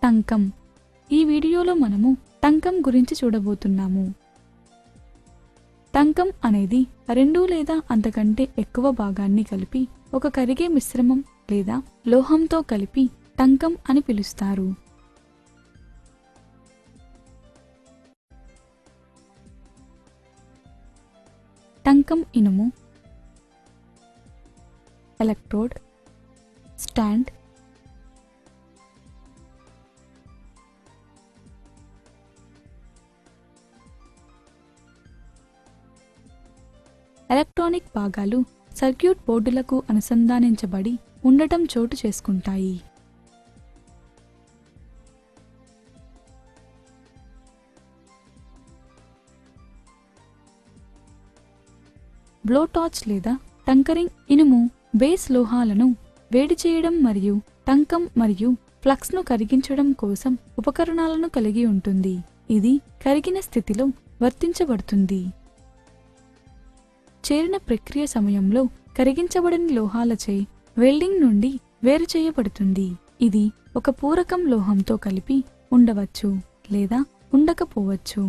టంకం. ఈ వీడియోలో మనము టంకం గురించి చూడబోతున్నాము. టంకం అనేది 2 లేదా అంతకంటే ఎక్కువ భాగాన్ని కలిపి ఒక కరిగే మిశ్రమం లేదా లోహంతో కలిపి టంకం అని పిలుస్తారు. టంకం ఇనుము, ఎలక్ట్రోడ్, స్టాండ్, ఎలక్ట్రానిక్ భాగాలు సర్క్యూట్ బోర్డులకు అనుసంధానించబడి ఉండటం చోటు చేసుకుంటాయి. బ్లోటార్చ్ లేదా టంకరింగ్ ఇనుము బేస్ లోహాలను వేడి చేయడం మరియు టంకం మరియు ఫ్లక్స్ను కరిగించడం కోసం ఉపకరణాలను కలిగి ఉంటుంది. ఇది కరిగిన స్థితిలో వర్తించబడుతుంది. చేరిన ప్రక్రియ సమయంలో కరిగించబడిన లోహాలచే వెల్డింగ్ నుండి వేరు చేయబడుతుంది. ఇది ఒక పూరకం లోహంతో కలిపి ఉండవచ్చు లేదా ఉండకపోవచ్చు.